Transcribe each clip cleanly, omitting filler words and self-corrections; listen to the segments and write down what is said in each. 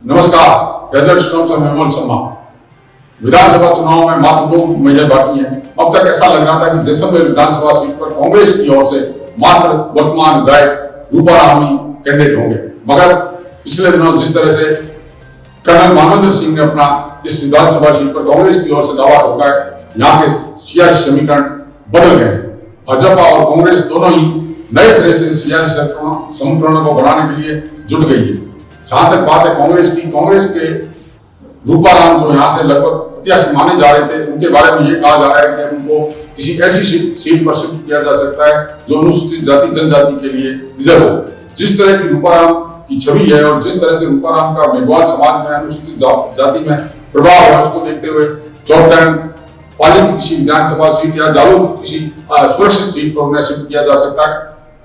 नमस्कार। Desert storm से मैं विमल शर्मा। विधानसभा चुनाव में मात्र 2 महीने बाकी हैं। अब तक ऐसा लग रहा था कि जैसलमेर विधानसभा सीट पर कांग्रेस की ओर से मात्र वर्तमान विधायक रूपाराम ही कैंडिडेट होंगे, मगर पिछले दिनों जिस तरह से कर्नल मानवेंद्र सिंह ने अपना इस विधानसभा सीट पर कांग्रेस की ओर से दावा ठोका है, यहाँ के सियासी समीकरण बदल गए। भाजपा और कांग्रेस दोनों ही नए सिरे से सियासी समीकरणों को बनाने के लिए जुट गई है। जहां तक बात है कांग्रेस की, कांग्रेस के रूपाराम जो यहाँ से लगभग प्रत्याशी माने जा रहे थे, उनके बारे में ये कहा जा रहा है कि उनको किसी ऐसी सीट पर शिफ्ट किया जा सकता है जो अनुसूचित जाति जनजाति के लिए रिजर्व हो। जिस तरह की रूपाराम की छवि है और जिस तरह से रूपाराम का मेघवाल समाज में अनुसूचित जाति में प्रभाव है, उसको देखते हुए चौटन पाली की किसी विधानसभा सीट या जालोर की किसी सुरक्षित सीट पर उन्हें शिफ्ट किया जा सकता है।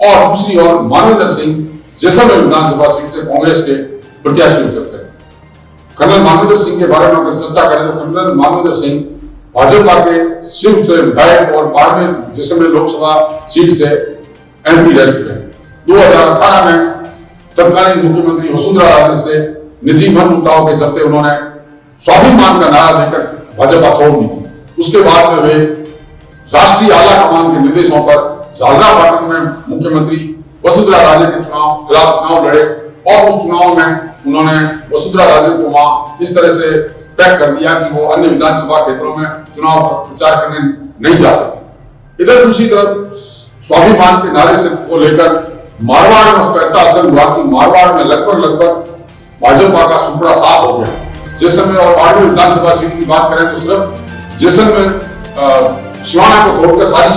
और दूसरी ओर मानवेंद्र सिंह जैसलमेर विधानसभा सीट से कांग्रेस के प्रत्याशी हो सकते हैं। कर्नल मानवेंद्र सिंह के बारे में अगर चर्चा करें तो कर्नल मानवेंद्र सिंह भाजपा के शिव से विधायक और बाड़मेर जैसलमेर लोकसभा सीट से एमपी रह चुके हैं। 2018 में तत्कालीन मुख्यमंत्री वसुंधरा राजे से निजी मनमुटाव के चलते उन्होंने स्वाभिमान का नारा देकर भाजपा छोड़ दी थी। उसके बाद में वे राष्ट्रीय आला कमान के निर्देशों पर झालरापाटन में मुख्यमंत्री वसुंधरा राजे के खिलाफ चुनाव लड़े और उस चुनाव में उन्होंने वसुंधरा राजे को वहां इस तरह से पैक कर दिया कि वो अन्य विधानसभा क्षेत्रों में चुनाव प्रचार करने नहीं जा सकते। इधर दूसरी तरफ स्वाभिमान के नारे से को लेकर मारवाड़ में उसका इतना असर हुआ कि मारवाड़ में लगभग भाजपा का सुपड़ा साफ हो गया। जैसलमेर और बाड़मेर विधानसभा सीट की बात करें तो सिर्फ जैसलमेर सिवाना को छोड़कर सारी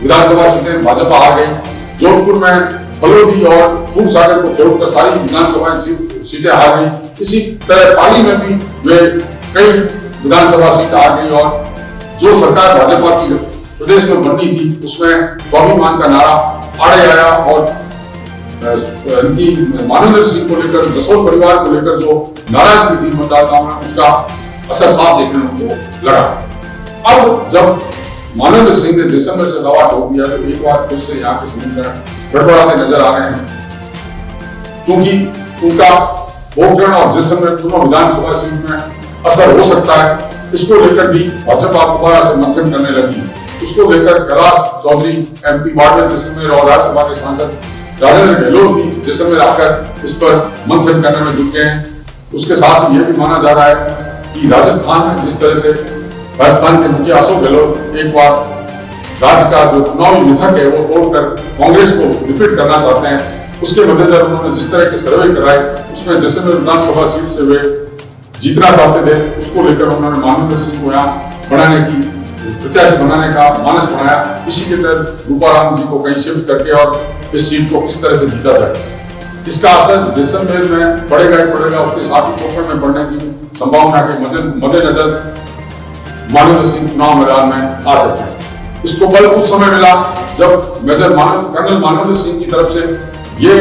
विधानसभा सीटें भाजपा हार गई। जोधपुर में फलोदी और फूलसागर को छोड़कर सारी विधानसभा सीटें हार गई। इसी तरह पाली में भी वे कई विधानसभा सीट हार गई और जो सरकार भाजपा की प्रदेश में बननी थी उसमें स्वाभिमान का नारा आड़े आया और इनकी मानवेंद्र सिंह को लेकर, जसोल परिवार को लेकर जो नाराजगी थी मतदाताओं में, उसका असर साफ देखने को लगा। अब जब मानवेंद्र सिंह ने जैसलमेर से दावा ठोक दिया तो एक बार फिर से यहाँ के समीकरण गड़बड़ाते नजर आ रहे हैं, क्योंकि उनका पोखरण और जैसलमेर दोनों विधानसभा सीट में असर हो सकता है। इसको लेकर भी भाजपा दोबारा से मंथन करने लगी। उसको लेकर कैलाश चौधरी एमपी बाड़मेर जैसलमेर और राज्यसभा के सांसद राजेंद्र गहलोत भी जैसलमेर आकर इस पर मंथन करने में जुट गए हैं। उसके साथ यह भी माना जा रहा है कि राजस्थान में जिस तरह से राजस्थान के मुखिया अशोक गहलोत एक बार राज्य का जो चुनावी मिथक है वो तोड़कर कांग्रेस को रिपीट करना चाहते हैं, उसके मद्देनजर उन्होंने जिस तरह के सर्वे कराए उसमें जैसलमेर विधानसभा सीट से वे जीतना चाहते थे। उसको लेकर उन्होंने मानवेंद्र सिंह को यहाँ बनाने की प्रत्याशी बनाने का मानस बनाया। इसी के तहत रूपाराम जी को कहीं शिफ्ट करके और इस सीट को किस तरह से जीता जाए, इसका असर जैसलमेर में पड़ेगा ही पड़ेगा। उसके साथ ही पोखरण में पड़ने की संभावना के मद्देनजर मानवेंद्र सिंह चुनाव मैदान में आ सकते हैं। इसको बल उस समय मिला जब कर्नल मानवेंद्र सिंह की तरफ से ये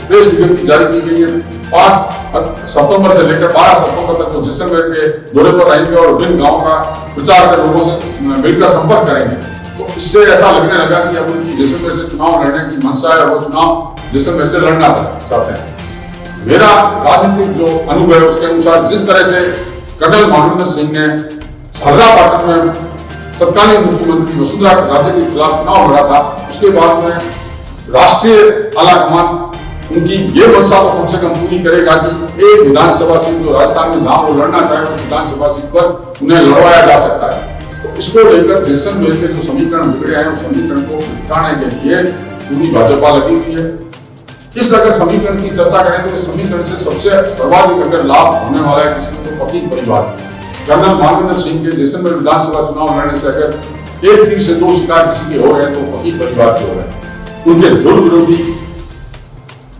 प्रेस विज्ञप्ति जारी की गई है। 5 सितंबर से लेकर 12 सितंबर तक वो जैसलमेर के दौरे पर रहेंगे और विभिन्न गांवों का प्रचार कर लोगों से मिलकर संपर्क करेंगे। तो इससे ऐसा लगने लगा कि अब उनकी जैसलमेर से चुनाव लड़ने की मंशा है, वो चुनाव जैसलमेर से लड़ना चाहते हैं। मेरा राजनीतिक जो अनुभव है उसके अनुसार जिस तरह से कर्नल मानवेंद्र सिंह ने झालरापाटन में तत्कालीन मुख्यमंत्री वसुंधरा राजे के खिलाफ चुनाव लड़ा था, उसके बाद में राष्ट्रीय आला कमान उनकी ये मंशा तो कम से कम पूरी करेगा कि एक विधानसभा सीट जो राजस्थान में जहां वो लड़ना चाहे उस विधानसभा सीट पर उन्हें लड़वाया जा सकता है। तो इसको लेकर जैसलमेर के जो समीकरण बिगड़े हैं उस समीकरण को निपटाने के लिए पूरी भाजपा लगी हुई है। इस अगर समीकरण की चर्चा करें तो इस समीकरण से सबसे सर्वाधिक अगर लाभ होने वाला है किसी को तो वकील परिवार। कर्नल मानवेंद्र सिंह के जैसलमेर विधानसभा चुनाव लड़ने से अगर एक तीर से 2 शिकार किसी के हो रहे हैं तो वकील परिवार के हो रहे हैं। उनके दुर विरोधी,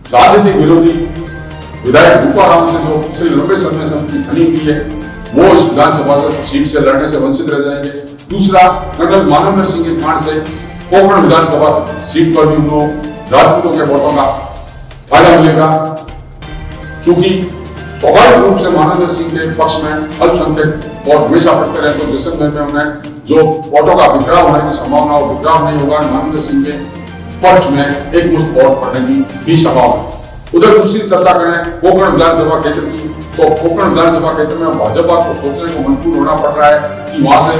राजनीतिक विरोधी विधायक रूपाराम से जो पिछले लंबे समय से उनकी खनी हुई है वो इस विधानसभा सीट से लड़ने से वंचित रह जाएंगे। दूसरा, कर्नल मानवेंद्र सिंह के कांड से पोखरण विधानसभा सीट पर भी उनको राजपूतों के वोटों का फायदा मिलेगा, चूंकि स्वाभाविक रूप से मानवेंद्र सिंह के पक्ष में अल्पसंख्यक वोट हमेशा पड़ते रहे तो जैसलमेर में उन्हें जो वोटों का बिखराव होने की संभावना बिखराव नहीं होगा। मानवेंद्र सिंह के पक्ष में एक मुश्त वोट पड़ने की भी संभावना। उधर दूसरी चर्चा करें कोंकण विधानसभा क्षेत्र की, तो कोंकण विधानसभा क्षेत्र में भाजपा को सोचने को मजबूर होना पड़ रहा है कि वहां से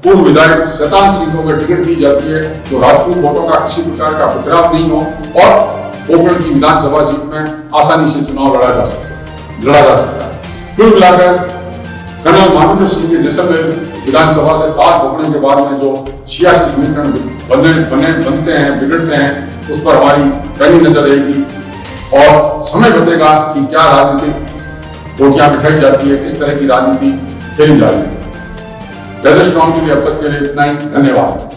पूर्व विधायक 57 सीटों में टिकट दी जाती है तो राजपूत वोटों का किसी प्रकार का उपद्रव नहीं हो और कोंकण की विधानसभा सीट में आसानी से चुनाव लड़ा जा सकता है। कुल मिलाकर कर्नल मानवेंद्र सिंह के जैसलमेर विधानसभा से तार ठोकने के बाद में जो 86 समीकरण बनते हैं, बिगड़ते हैं, उस पर हमारी पैनी नजर रहेगी और समय बताएगा कि क्या राजनीतिक रोटियां बिठाई जाती है, किस तरह की राजनीति खेली जा रही है। डेजर्ट स्ट्रॉन्ग के लिए अब तक के लिए इतना ही। धन्यवाद।